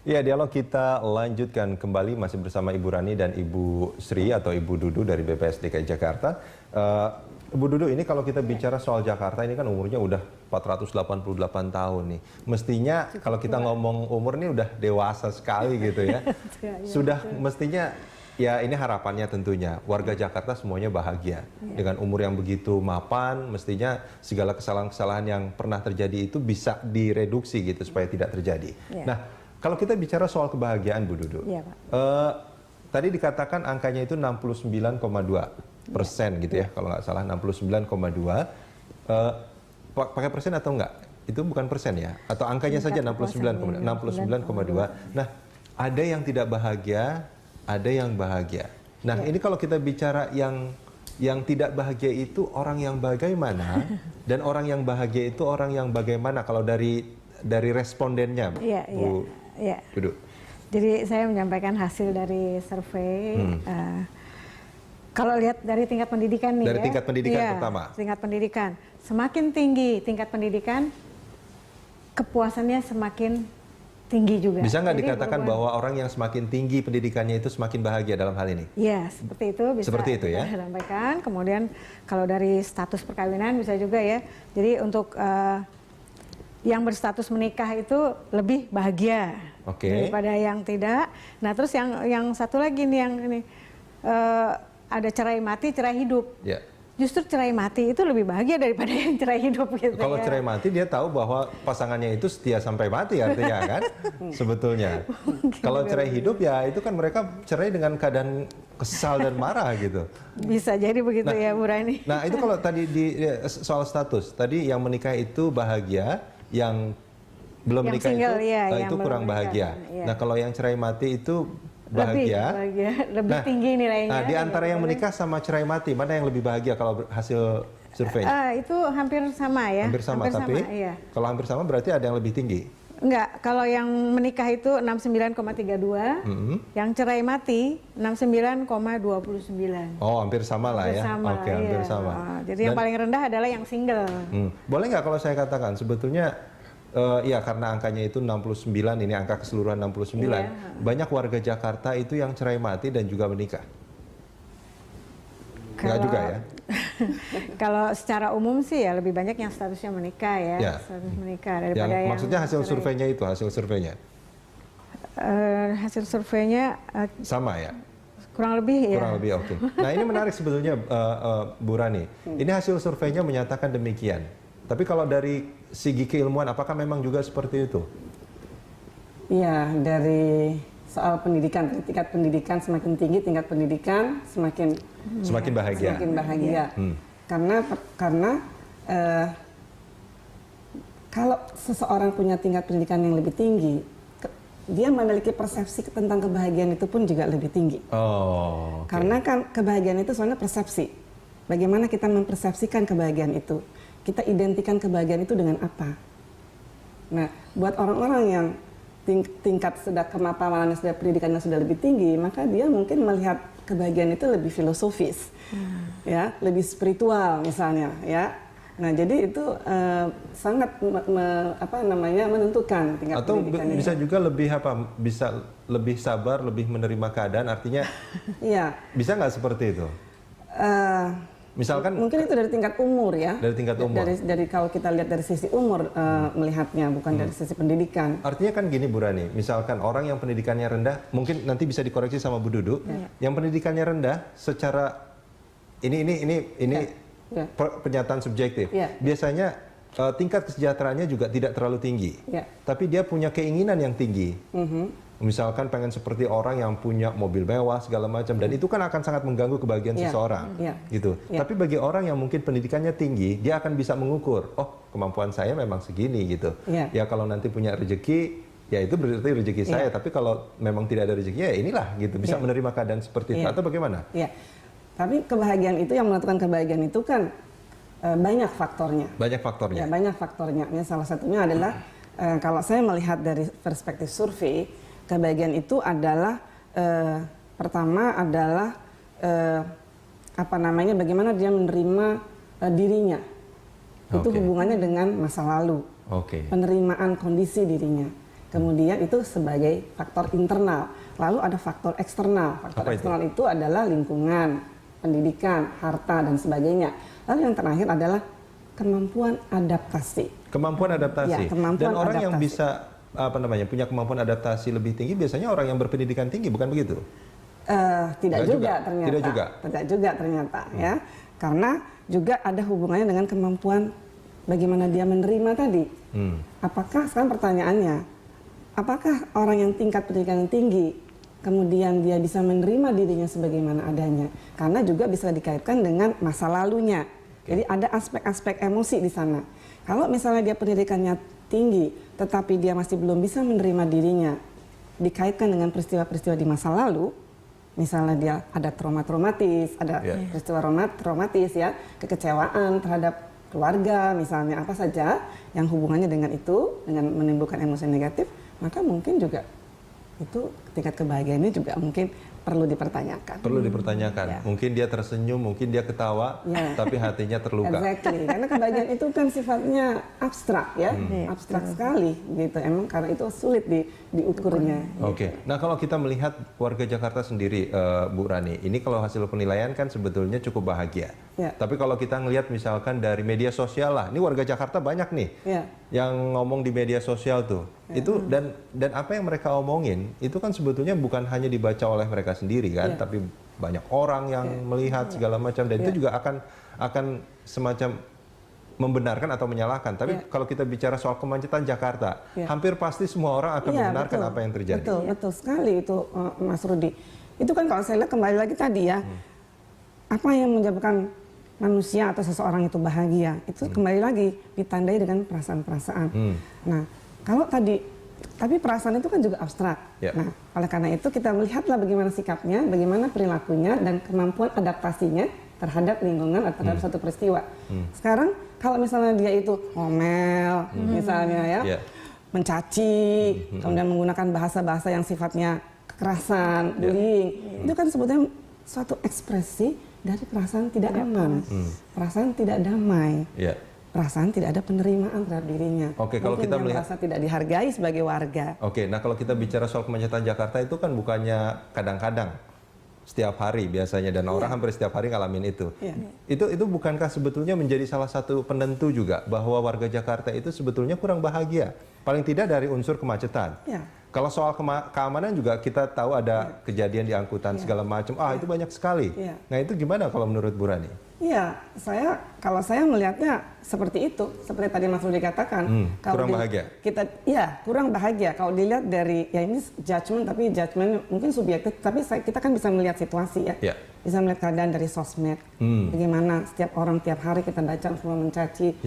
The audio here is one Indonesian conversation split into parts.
Ya, dialog kita lanjutkan kembali masih bersama Ibu Rani dan Ibu Sri atau Ibu Dudu dari BPS DKI Jakarta. Ibu Dudu, ini kalau kita bicara soal Jakarta, ini kan umurnya udah 488 tahun nih. Mestinya kalau kita ngomong umur ini udah dewasa sekali gitu ya. Sudah mestinya, ya ini harapannya tentunya, warga Jakarta semuanya bahagia. Dengan umur yang begitu mapan, mestinya segala kesalahan-kesalahan yang pernah terjadi itu bisa direduksi gitu supaya tidak terjadi. Nah, kalau kita bicara soal kebahagiaan, Bu Dudu, tadi dikatakan angkanya itu 69,2% gitu ya, kalau nggak salah 69,2. Pakai persen atau enggak? Itu bukan persen ya? Atau angkanya saja 69,2. Nah, ada yang tidak bahagia, ada yang bahagia. Nah, ini kalau kita bicara yang tidak bahagia itu orang yang bagaimana, dan orang yang bahagia itu orang yang bagaimana kalau dari respondennya, Bu Dudu? Jadi saya menyampaikan hasil dari survei. Kalau lihat dari tingkat pendidikan nih, dari tingkat pendidikan pertama. Tingkat pendidikan semakin tinggi tingkat pendidikan, kepuasannya semakin tinggi juga. Bisa nggak dikatakan bahwa orang yang semakin tinggi pendidikannya itu semakin bahagia dalam hal ini? Iya, seperti itu. Bisa seperti itu ya. Sampaikan. Kemudian kalau dari status perkawinan bisa juga ya. Jadi untuk yang berstatus menikah itu lebih bahagia daripada yang tidak. Nah, terus yang satu lagi nih yang ini ada cerai mati, cerai hidup. Justru cerai mati itu lebih bahagia daripada yang cerai hidup gitu. Kalau cerai mati dia tahu bahwa pasangannya itu setia sampai mati artinya kan sebetulnya. Kalau cerai hidup ya itu kan mereka cerai dengan keadaan kesal dan marah gitu. Bisa jadi begitu ya, Bu Rani. Nah, itu kalau tadi di soal status, tadi yang menikah itu bahagia, yang belum menikah itu kurang bahagia. Nah, kalau yang cerai mati itu bahagia, lebih tinggi nilainya. Nah, di antara yang menikah sama cerai mati, mana yang lebih bahagia kalau hasil surveinya? Itu hampir sama ya. Hampir sama, tapi kalau hampir sama berarti ada yang lebih tinggi? Enggak, kalau yang menikah itu 69,32, yang cerai mati 69,29. Oh, hampir sama lah ya. Oke, hampir sama. Jadi yang paling rendah adalah yang single. Boleh nggak kalau saya katakan sebetulnya ya karena angkanya itu 69, ini angka keseluruhan 69. Banyak warga Jakarta itu yang cerai mati dan juga menikah. Enggak juga ya? Kalau secara umum sih ya lebih banyak yang statusnya menikah ya. Status menikah daripada yang maksudnya hasil surveinya itu, hasil surveinya? Hasil surveinya sama ya? Kurang lebih ya. Kurang lebih, oke. Nah, ini menarik sebetulnya, Bu Rani. Ini hasil surveinya menyatakan demikian. Tapi kalau dari segi keilmuan, apakah memang juga seperti itu? Iya, dari soal pendidikan, tingkat pendidikan semakin tinggi, tingkat pendidikan semakin bahagia. Semakin bahagia. Karena kalau seseorang punya tingkat pendidikan yang lebih tinggi, dia memiliki persepsi tentang kebahagiaan itu pun juga lebih tinggi. Karena kan kebahagiaan itu soalnya persepsi. Bagaimana kita mempersepsikan kebahagiaan itu? Kita identikan kebahagiaan itu dengan apa? Nah, buat orang-orang yang tingkat sudah kemapanan, sudah pendidikannya sudah lebih tinggi, maka dia mungkin melihat kebahagiaan itu lebih filosofis, ya, lebih spiritual misalnya, ya. Nah, jadi itu sangat menentukan tingkat pendidikan. Atau bisa juga lebih bisa lebih sabar, lebih menerima keadaan, artinya, bisa nggak seperti itu? Misalkan mungkin itu dari tingkat umur ya. Dari tingkat umur. Dari kalau kita lihat dari sisi umur melihatnya, bukan dari sisi pendidikan. Artinya kan gini, Bu Rani, misalkan orang yang pendidikannya rendah, mungkin nanti bisa dikoreksi sama Bu Dudu, yang pendidikannya rendah secara ini pernyataan subjektif. Biasanya tingkat kesejahteraannya juga tidak terlalu tinggi. Tapi dia punya keinginan yang tinggi. Misalkan pengen seperti orang yang punya mobil mewah segala macam, dan itu kan akan sangat mengganggu kebahagiaan seseorang, gitu. Tapi bagi orang yang mungkin pendidikannya tinggi, dia akan bisa mengukur, oh kemampuan saya memang segini gitu. Ya kalau nanti punya rezeki, ya itu berarti rezeki saya. Tapi kalau memang tidak ada rezeki, ya inilah gitu. Bisa menerima keadaan seperti itu atau bagaimana? Tapi kebahagiaan itu, yang menentukan kebahagiaan itu kan banyak faktornya. Banyak faktornya. Ya, banyak faktornya. Salah satunya adalah kalau saya melihat dari perspektif survei, kebahagiaan itu adalah pertama adalah bagaimana dia menerima dirinya. Itu hubungannya dengan masa lalu. Penerimaan kondisi dirinya. Kemudian itu sebagai faktor internal. Lalu ada faktor eksternal. Faktor eksternal itu adalah lingkungan, pendidikan, harta, dan sebagainya. Lalu yang terakhir adalah kemampuan adaptasi. Kemampuan adaptasi. Ya, kemampuan dan orang adaptasi. yang bisa punya kemampuan adaptasi lebih tinggi biasanya orang yang berpendidikan tinggi, bukan begitu? Tidak juga ternyata. Tidak juga ternyata ya. Karena juga ada hubungannya dengan kemampuan bagaimana dia menerima tadi. Apakah sekarang pertanyaannya, apakah orang yang tingkat pendidikan yang tinggi kemudian dia bisa menerima dirinya sebagaimana adanya? Karena juga bisa dikaitkan dengan masa lalunya. Jadi ada aspek-aspek emosi di sana. Kalau misalnya dia pendidikannya tinggi, tetapi dia masih belum bisa menerima dirinya, dikaitkan dengan peristiwa-peristiwa di masa lalu, misalnya dia ada traumatis, ada peristiwa traumatis ya, kekecewaan terhadap keluarga misalnya, apa saja yang hubungannya dengan itu, dengan menimbulkan emosi negatif, maka mungkin juga itu tingkat kebahagiaannya juga mungkin perlu dipertanyakan. Perlu dipertanyakan. Mungkin dia tersenyum, mungkin dia ketawa, tapi hatinya terluka. Exactly. Karena kebahagiaan itu kan sifatnya abstrak ya, abstrak sekali gitu. Emang karena itu sulit diukurnya. Oke. Nah kalau kita melihat warga Jakarta sendiri, Bu Rani, ini kalau hasil penilaian kan sebetulnya cukup bahagia. Tapi kalau kita ngelihat misalkan dari media sosial lah, ini warga Jakarta banyak nih yang ngomong di media sosial tuh. Itu dan apa yang mereka omongin itu kan sebetulnya bukan hanya dibaca oleh mereka sendiri kan, tapi banyak orang yang melihat segala macam, dan itu juga akan semacam membenarkan atau menyalahkan. Tapi kalau kita bicara soal kemacetan Jakarta, hampir pasti semua orang akan membenarkan apa yang terjadi. Betul sekali itu, Mas Rudi. Itu kan kalau saya lihat kembali lagi tadi ya, apa yang menyebabkan manusia atau seseorang itu bahagia, itu kembali lagi ditandai dengan perasaan-perasaan. Nah, kalau tadi, tapi perasaan itu kan juga abstrak. Nah, oleh karena itu kita melihatlah bagaimana sikapnya, bagaimana perilakunya, dan kemampuan adaptasinya terhadap lingkungan atau terhadap suatu peristiwa. Sekarang kalau misalnya dia itu ngomel, misalnya ya, mencaci, kemudian menggunakan bahasa-bahasa yang sifatnya kekerasan, bullying, itu kan sebetulnya suatu ekspresi dari perasaan tidak aman, perasaan tidak damai. Perasaan tidak ada penerimaan terhadap dirinya. Oke, kalau kita melihat merasa tidak dihargai sebagai warga. Oke, nah kalau kita bicara soal kemacetan Jakarta itu kan bukannya kadang-kadang, setiap hari biasanya, dan orang hampir setiap hari ngalamin itu. Itu bukankah sebetulnya menjadi salah satu penentu juga bahwa warga Jakarta itu sebetulnya kurang bahagia, paling tidak dari unsur kemacetan. Kalau soal keamanan juga kita tahu ada kejadian di angkutan segala macam. Itu banyak sekali. Nah itu gimana kalau menurut Bu Rani? Iya, kalau saya melihatnya seperti itu, seperti tadi Mas Rudi katakan. Kurang bahagia? Kurang bahagia. Kalau dilihat dari, ya ini judgement, tapi judgement mungkin subjektif, tapi kita kan bisa melihat situasi ya. Bisa melihat keadaan dari sosmed. Bagaimana setiap orang tiap hari kita baca semua mencaci.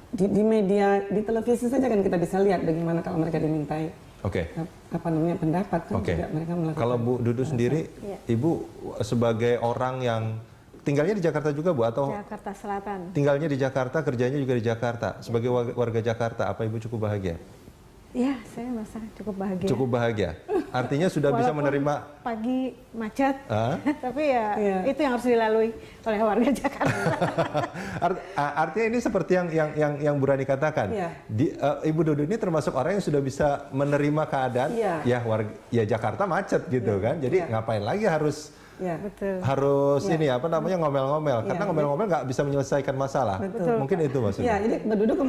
Di media, di televisi saja kan kita bisa lihat bagaimana kalau mereka dimintai pendapat kan juga mereka melakukan. Kalau Bu Dudu sendiri, Ibu sebagai orang yang tinggalnya di Jakarta juga, Bu, atau Jakarta Selatan. Tinggalnya di Jakarta, kerjanya juga di Jakarta. Sebagai warga Jakarta, apa Ibu cukup bahagia? Iya, saya merasa cukup bahagia. Cukup bahagia. Artinya sudah bisa menerima pagi macet, tapi itu yang harus dilalui oleh warga Jakarta. Artinya ini seperti yang Bu Rani katakan. Ibu Dudu ini termasuk orang yang sudah bisa menerima keadaan. Jakarta macet gitu kan. Jadi ngapain lagi harus ngomel-ngomel, karena ngomel-ngomel nggak bisa menyelesaikan masalah. Mungkin itu maksudnya. Jadi penduduk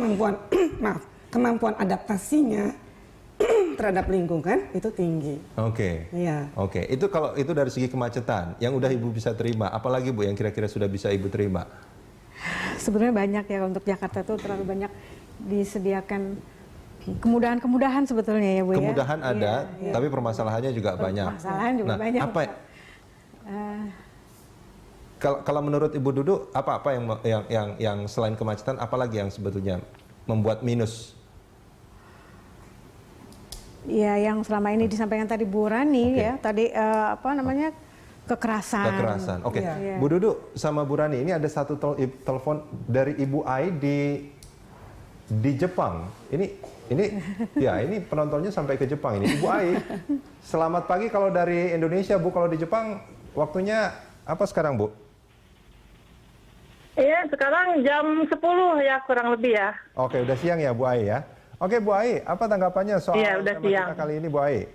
kemampuan adaptasinya terhadap lingkungan itu tinggi. Oke. Itu kalau itu dari segi kemacetan yang udah Ibu bisa terima, apalagi Bu yang kira-kira sudah bisa Ibu terima? Sebenarnya banyak ya, untuk Jakarta itu terlalu banyak disediakan kemudahan-kemudahan sebetulnya ya Bu. Kemudahan ada, tapi permasalahannya juga banyak. Permasalahan juga banyak. Kalau menurut Ibu Dudu, apa yang selain kemacetan, apalagi yang sebetulnya membuat minus? Ya, yang selama ini disampaikan tadi Bu Rani tadi kekerasan. Oke. Bu Dudu sama Bu Rani, ini ada satu telepon dari Ibu Ai di Jepang. Ini penontonnya sampai ke Jepang ini. Ibu Ai, selamat pagi kalau dari Indonesia, Bu. Kalau di Jepang waktunya apa sekarang, Bu? Iya, sekarang jam 10 ya, kurang lebih ya. Oke, udah siang ya Bu Ai ya. Oke, Bu Ai, apa tanggapannya soal tema kita kali ini, Bu Ai?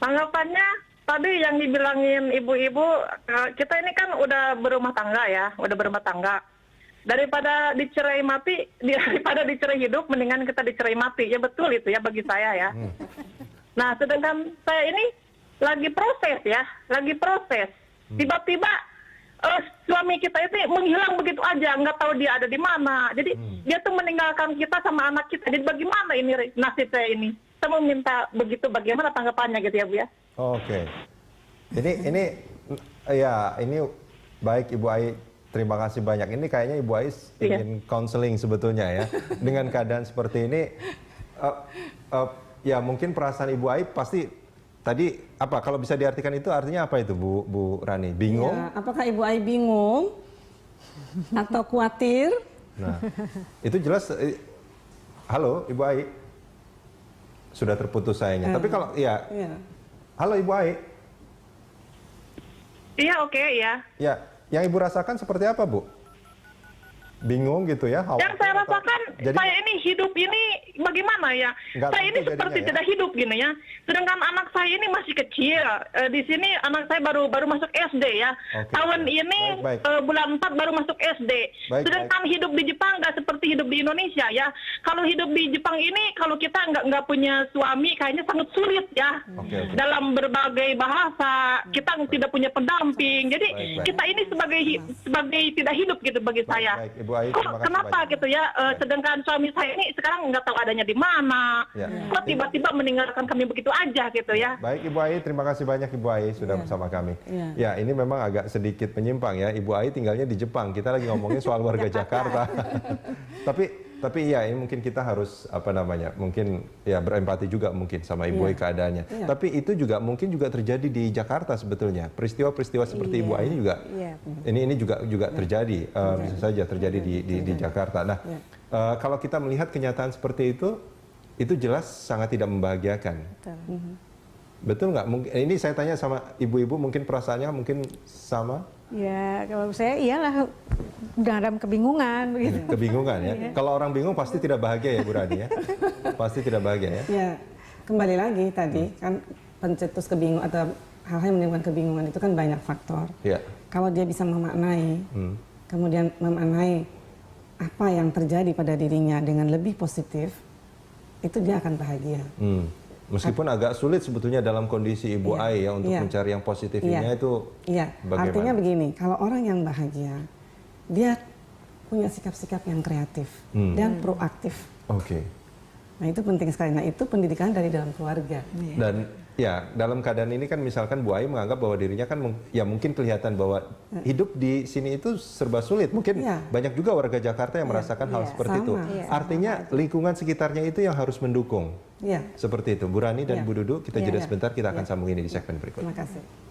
Tanggapannya tadi yang dibilangin ibu-ibu, kita ini kan udah berumah tangga ya, udah berumah tangga. Daripada dicerai mati, daripada dicerai hidup, mendingan kita dicerai mati. Ya betul itu ya bagi saya ya. Nah, sedangkan saya ini lagi proses ya, lagi proses. Tiba-tiba suami kita itu menghilang begitu aja, nggak tahu dia ada di mana. Jadi dia tuh meninggalkan kita sama anak kita. Jadi bagaimana ini nasib saya ini? Saya mau minta begitu, bagaimana tanggapannya gitu ya Bu ya? Oke, ini baik Ibu Ai, terima kasih banyak. Ini kayaknya Ibu Ai ingin counseling sebetulnya ya. Dengan keadaan seperti ini, ya mungkin perasaan Ibu Ai pasti. Tadi apa kalau bisa diartikan itu artinya apa itu Bu Rani? Bingung? Ya, apakah Ibu Ai bingung atau khawatir? Nah, itu jelas. Halo Ibu Ai, sudah terputus sayangnya. Tapi kalau halo Ibu Ai. Iya oke ya. Ya, yang Ibu rasakan seperti apa Bu? Bingung gitu ya? Yang saya rasakan, saya ini hidup ini bagaimana ya? Saya ini seperti tidak hidup gini ya. Sedangkan anak saya ini masih kecil. Di sini anak saya baru masuk SD ya. Tahun ini bulan 4 baru masuk SD. Sedangkan hidup di Jepang nggak seperti hidup di Indonesia ya. Kalau hidup di Jepang ini, kalau kita nggak punya suami, kayaknya sangat sulit ya. Dalam berbagai bahasa, kita tidak punya pendamping. Jadi kita ini sebagai tidak hidup gitu bagi saya. Kenapa gitu ya? Sedangkan suami saya ini sekarang nggak tahu adanya di mana. Kok tiba-tiba meninggalkan kami begitu aja gitu ya? Baik Ibu Ai, terima kasih banyak Ibu Ai sudah bersama kami. Ya, ini memang agak sedikit menyimpang ya. Ibu Ai tinggalnya di Jepang. Kita lagi ngomongin soal warga Jakarta. Tapi ya ini mungkin kita harus mungkin ya berempati juga mungkin sama Ibu Ai keadaannya. Tapi itu juga mungkin terjadi di Jakarta sebetulnya. Peristiwa-peristiwa seperti Ibu Ai ini juga ini juga terjadi, bisa saja terjadi di Jakarta. Nah, kalau kita melihat kenyataan seperti itu jelas sangat tidak membahagiakan. Betul nggak? Mungkin ini saya tanya sama ibu-ibu, mungkin perasaannya mungkin sama. Ya, kalau saya iyalah dalam kebingungan begitu. Kebingungan ya. Kalau orang bingung pasti tidak bahagia ya Bu Rani ya. Pasti tidak bahagia ya. Ya, kembali lagi tadi kan pencetus kebingungan atau hal-hal yang menimbulkan kebingungan itu kan banyak faktor. Kalau dia bisa memaknai, kemudian memaknai apa yang terjadi pada dirinya dengan lebih positif, itu dia akan bahagia. Meskipun agak sulit sebetulnya dalam kondisi Ibu Ai ya untuk mencari yang positifnya itu bagaimana? Artinya begini, kalau orang yang bahagia, dia punya sikap-sikap yang kreatif dan proaktif. Nah itu penting sekali. Nah itu pendidikan dari dalam keluarga. Dan ya dalam keadaan ini kan misalkan Bu Ai menganggap bahwa dirinya kan ya mungkin kelihatan bahwa hidup di sini itu serba sulit. Mungkin banyak juga warga Jakarta yang merasakan hal seperti itu. Artinya lingkungan sekitarnya itu yang harus mendukung. Seperti itu. Bu Rani dan Bu Dudu, kita jeda sebentar, kita akan sambung ini di segmen berikutnya. Terima kasih.